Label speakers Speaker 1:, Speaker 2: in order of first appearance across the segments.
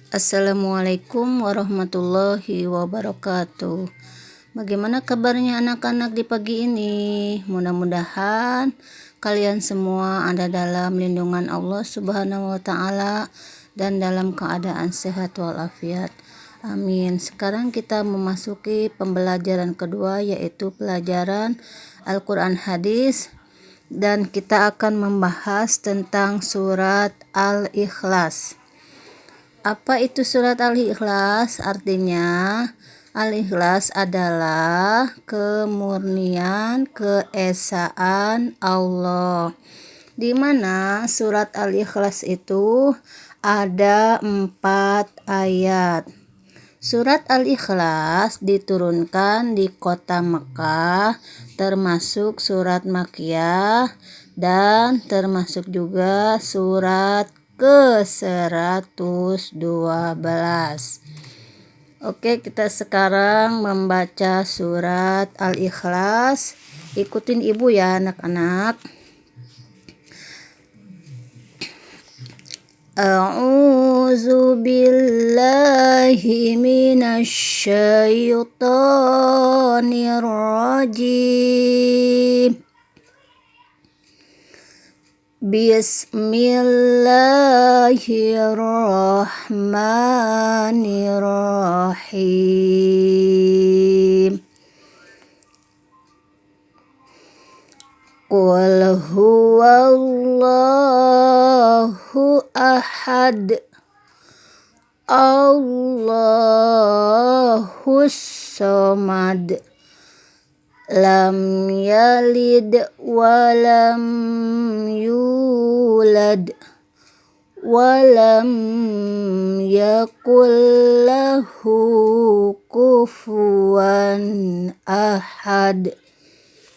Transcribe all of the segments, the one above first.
Speaker 1: Assalamualaikum warahmatullahi wabarakatuh. Bagaimana kabarnya anak-anak di pagi ini? Mudah-mudahan kalian semua ada dalam lindungan Allah Subhanahu wa taala dan dalam keadaan sehat walafiat. Amin. Sekarang kita memasuki pembelajaran kedua, yaitu pelajaran Al-Quran Hadis, dan kita akan membahas tentang surat Al-Ikhlas. Apa itu surat Al-Ikhlas? Artinya, Al-Ikhlas adalah kemurnian keesaan Allah. Di mana surat Al-Ikhlas itu ada 4 ayat. Surat Al-Ikhlas diturunkan di kota Mekah, termasuk surat Makkiyah dan termasuk juga surat ke-112. Oke, kita sekarang membaca surat Al-Ikhlas. Ikutin ibu ya anak-anak. A'udzu billahi minasy syaithanir rajim. Bismillahirrahmanirrahim. Qul huwallahu ahad, Allahus samad, lam yalid walam yulad walam yakul lahu kufuwan ahad.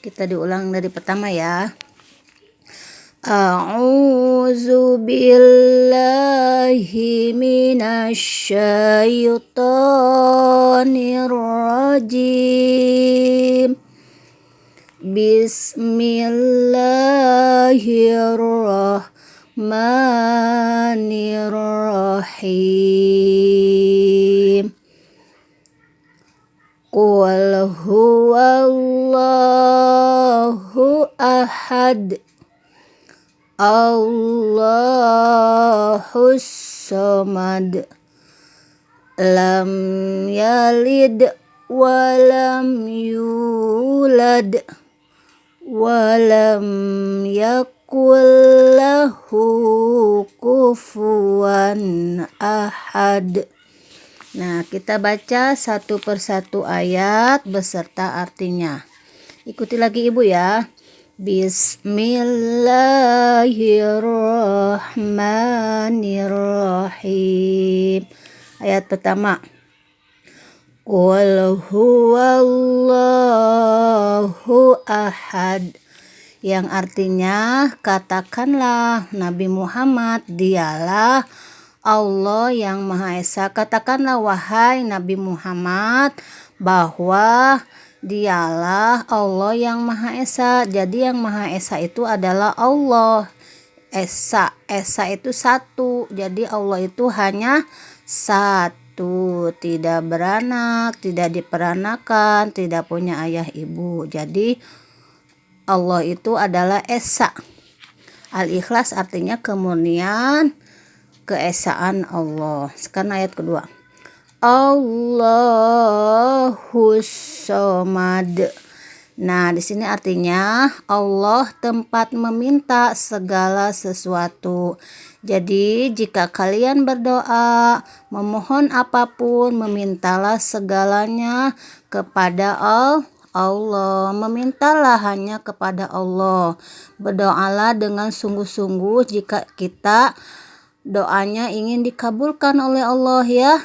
Speaker 1: Kita diulang dari pertama ya. A'udzu billahi minasy syaithanir rajim. Bismillahirrahmanirrahim. Qul huwallahu ahad, Allahus samad, lam yalid walam yulad walam yakul lahu kufuwan ahad. Nah, kita baca satu persatu ayat beserta artinya. Ikuti lagi ibu ya. Bismillahirrahmanirrahim. Ayat pertama. Qul huwallahu ahad, yang artinya katakanlah Nabi Muhammad, dialah Allah yang Maha Esa. Katakanlah wahai Nabi Muhammad bahwa dialah Allah yang Maha Esa. Jadi yang Maha Esa itu adalah Allah. Esa itu satu. Jadi Allah itu hanya satu, tidak beranak, tidak diperanakan, tidak punya ayah ibu. Jadi Allah itu adalah Esa. Al-Ikhlas artinya kemurnian keesaan Allah. Sekarang ayat kedua. Allahus samad. Nah, di sini artinya Allah tempat meminta segala sesuatu. Jadi, jika kalian berdoa, memohon apapun, memintalah segalanya kepada Allah. Memintalah hanya kepada Allah. Berdoalah dengan sungguh-sungguh jika kita doanya ingin dikabulkan oleh Allah ya.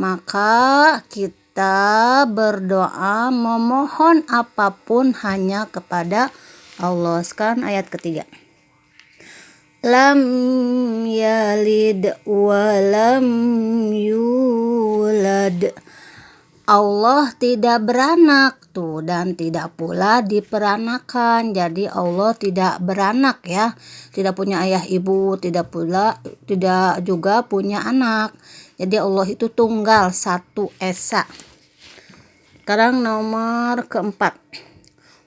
Speaker 1: Maka kita berdoa memohon apapun hanya kepada Allah. Sekarang ayat ketiga. Lam yalid walam yulad Allah tidak beranak tuh, dan tidak pula diperanakan. Jadi Allah tidak beranak ya, tidak punya ayah ibu, tidak juga punya anak. Jadi Allah itu tunggal, satu esa. Sekarang nomor keempat.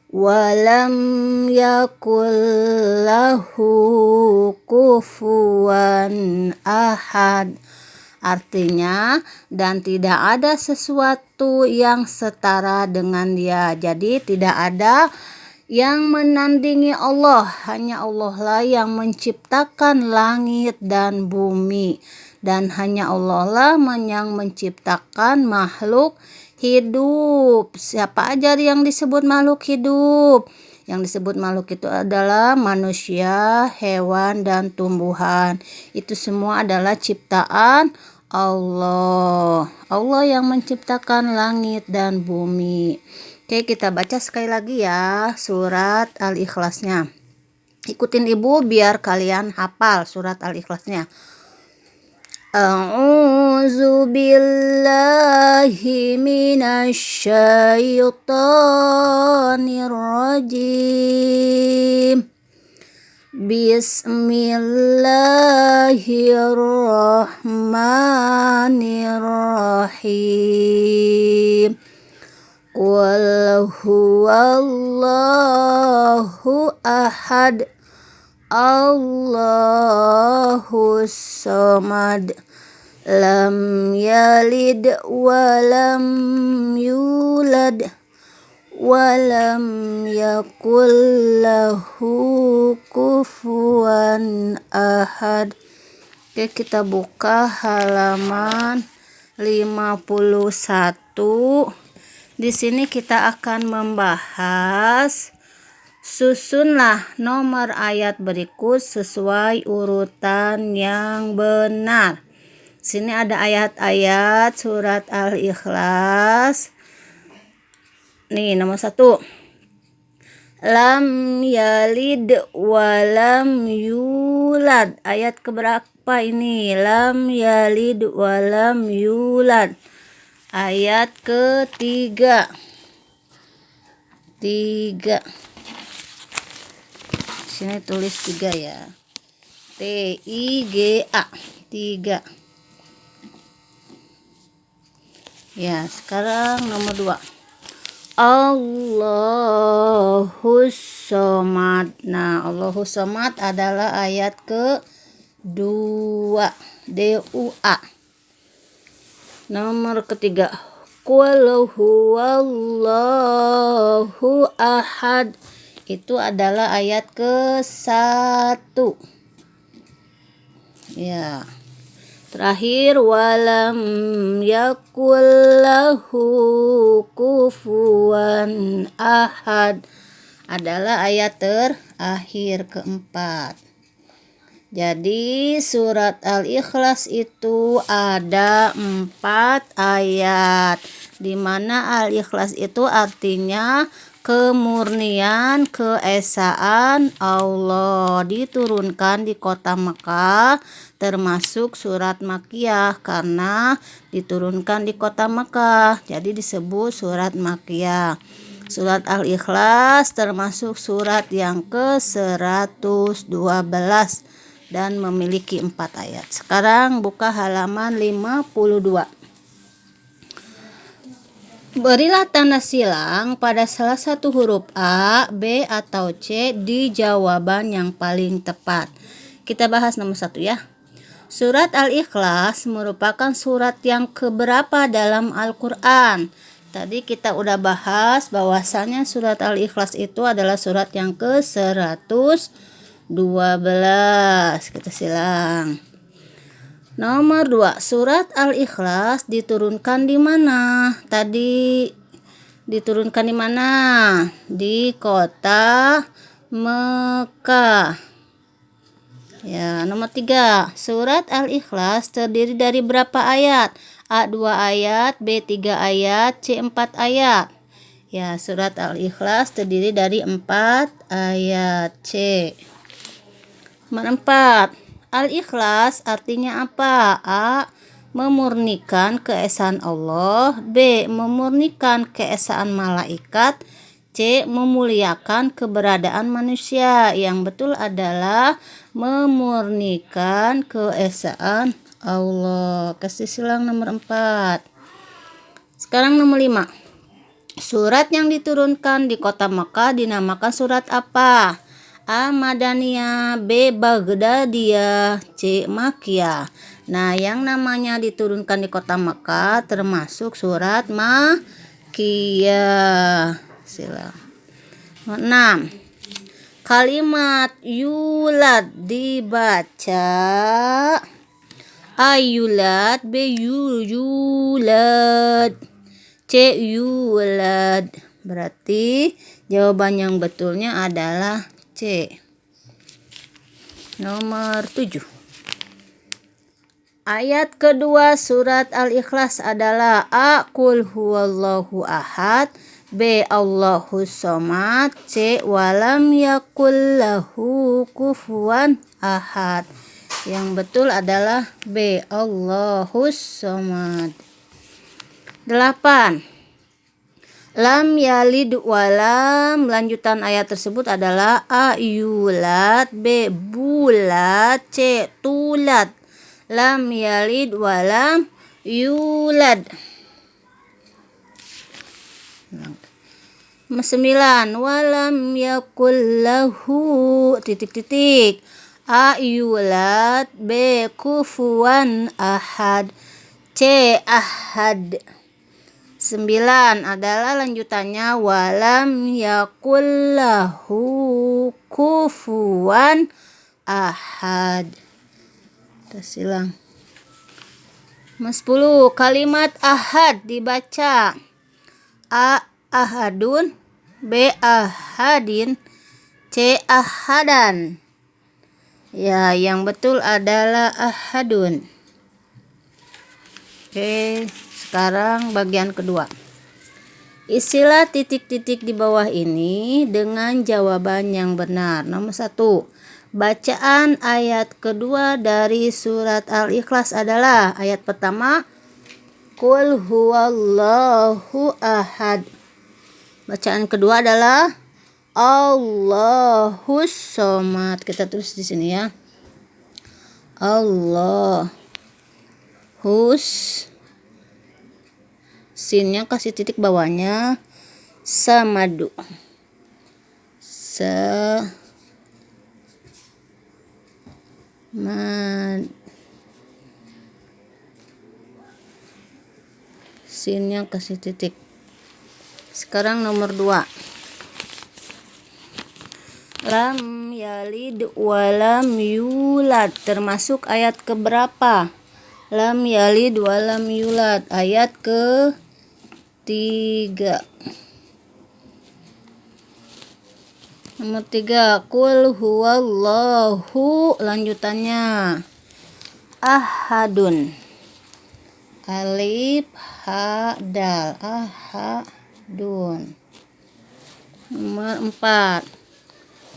Speaker 1: Walam yakul lahu kufuwan ahad. Artinya, dan tidak ada sesuatu yang setara dengan dia. Jadi tidak ada yang menandingi Allah. Hanya Allah lah yang menciptakan langit dan bumi. Dan hanya Allah lah yang menciptakan makhluk hidup. Siapa aja yang disebut makhluk hidup? Yang disebut makhluk itu adalah manusia, hewan, dan tumbuhan. Itu semua adalah ciptaan Allah. Allah yang menciptakan langit dan bumi. Oke, kita baca sekali lagi ya surat Al-Ikhlasnya. Ikutin ibu biar kalian hafal surat Al-Ikhlasnya. A'udzu billahi minasy syaithanir rajim. Bismillahirrahmanirrahim. Qul huwallahu ahad. Allahus samad. Lam yalid walam yulad walam yakul lahu kufuwan ahad. Oke, kita buka halaman 51. Di sini kita akan membahas susunlah nomor ayat berikut sesuai urutan yang benar. Sini ada ayat-ayat surat Al-Ikhlas. Nih, nomor 1. Lam yalid walam yulad. Ayat keberapa ini? Lam yalid walam yulad. Ayat ketiga. 3. Sini tulis 3 ya. T-I-G-A. 3. Ya, sekarang nomor 2. Allahus samad. Nah, Allahus samad adalah ayat ke-2. D-U-A. Nomor ketiga. Qul huwallahu ahad. Itu adalah ayat ke-1. Ya. Terakhir, walam yakul lahu kufuwan ahad adalah ayat terakhir ke-4. Jadi surat Al-Ikhlas itu ada 4 ayat, di mana Al-Ikhlas itu artinya kemurnian, keesaan Allah, diturunkan di kota Mekah, termasuk surat Makkiyah karena diturunkan di kota Mekah, jadi disebut surat Makkiyah. Surat Al-Ikhlas termasuk surat yang ke-112 dan memiliki 4 ayat. Sekarang buka halaman 52. Berilah tanda silang pada salah satu huruf A, B, atau C di jawaban yang paling tepat. Kita bahas nomor 1 ya. Surat Al-Ikhlas merupakan surat yang keberapa dalam Al-Quran? Tadi kita udah bahas bahwasanya surat Al-Ikhlas itu adalah surat yang ke-112. Kita silang. Nomor 2, surat Al-Ikhlas diturunkan di mana? Tadi diturunkan di mana? Di kota Mekah. Ya, nomor 3, surat Al-Ikhlas terdiri dari berapa ayat? A 2 ayat, B 3 ayat, C 4 ayat. Ya, surat Al-Ikhlas terdiri dari 4 ayat. C. Nomor 4, Al-Ikhlas artinya apa? A. memurnikan keesaan Allah, B. memurnikan keesaan malaikat, C. memuliakan keberadaan manusia. Yang betul adalah memurnikan keesaan Allah. Kasih silang nomor 4. Sekarang nomor 5. Surat yang diturunkan di kota Makkah dinamakan surat apa? A. Madaniyah, B. Baghdadiyah, C. Makkiyah. Nah, yang namanya diturunkan di kota Makkah termasuk surat Makkiyah. Silang. 6. Kalimat yulad dibaca ayulad, B. yulad, C. yulad. Berarti jawaban yang betulnya adalah C. Nomor 7. Ayat kedua surat Al-Ikhlas adalah A. Qul huwallahu ahad, B. Allahus somad, C. walam yakul lahu kufuwan ahad. Yang betul adalah B. Allahus somad. 8. Lam yalid walam. Lanjutan ayat tersebut adalah A. yulad, B. bulat, C. tulat. Lam yalid walam yulad. 9. Walam yakul lahu titik-titik. A. yulad, B. kufuwan ahad, C. ahad. 9 adalah lanjutannya walam yakul lahu kufuwan ahad. Kita silang. 10. Kalimat ahad dibaca A. ahadun, B. ahadin, C. ahadan. Ya, yang betul adalah ahadun. Oke, sekarang bagian kedua. Isilah titik-titik di bawah ini dengan jawaban yang benar. Nomor 1. Bacaan ayat kedua dari surat Al-Ikhlas adalah ayat pertama Qul huwallahu ahad. Bacaan kedua adalah Allahus somad. Kita tulis di sini ya. Allahus. Sinnya kasih titik bawahnya. Samadu. Sinnya kasih titik. Sekarang nomor 2. Lam yalid walam yulad termasuk ayat keberapa? Lam yalid walam yulad ayat ke-3. Nomor 3. Qul huwallahu lanjutannya ahadun. Alif ha dal ahadun. Nomor 4.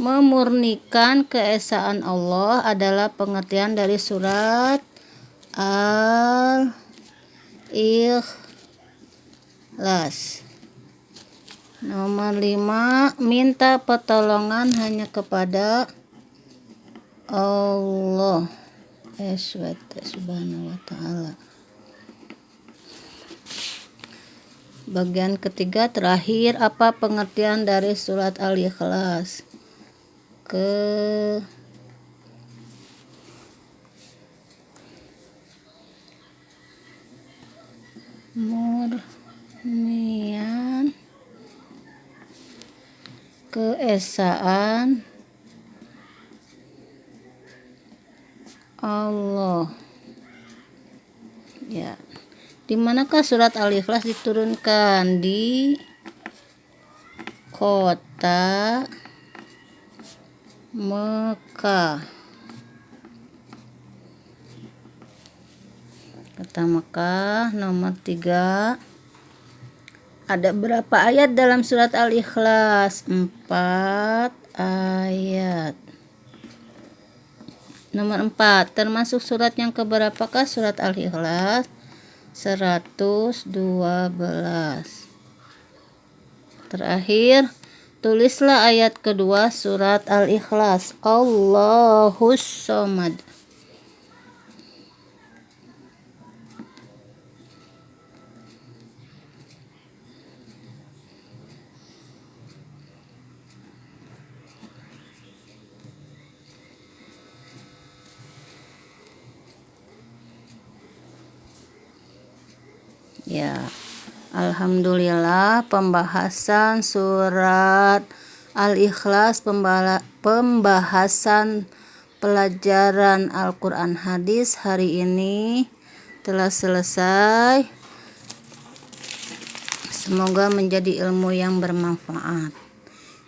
Speaker 1: Memurnikan keesaan Allah adalah pengertian dari surat Al-Ikhlas. Nomor 5. Minta pertolongan hanya kepada Allah Subhanahu wa ta'ala. Bagian ketiga terakhir, apa pengertian dari surat Al-Ikhlas? Murnian keesaan Allah. Ya. Di manakah surat Al-Ikhlas diturunkan? Di kota Mekah. Kota Mekah. Nomor 3. Ada berapa ayat dalam surat Al-Ikhlas? 4 ayat. Nomor 4, termasuk surat yang keberapakah? Surat Al-Ikhlas 112. Terakhir, tulislah ayat kedua surat Al-Ikhlas. Allahus Somad. Ya, alhamdulillah pembahasan surat Al-Ikhlas, pembahasan pelajaran Al-Quran hadis hari ini telah selesai. Semoga menjadi ilmu yang bermanfaat.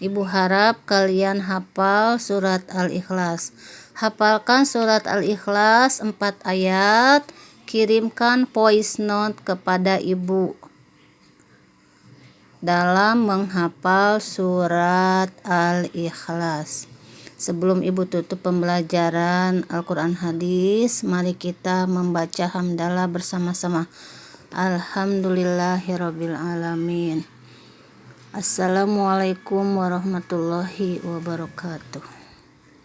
Speaker 1: Ibu harap kalian hafal surat Al-Ikhlas. Hafalkan surat Al-Ikhlas 4 ayat. Kirimkan voice note kepada ibu dalam menghafal surat Al-Ikhlas. Sebelum ibu tutup pembelajaran Al-Quran hadis, mari kita membaca hamdalah bersama-sama. Alhamdulillahirabbil alamin. Assalamualaikum warahmatullahi wabarakatuh.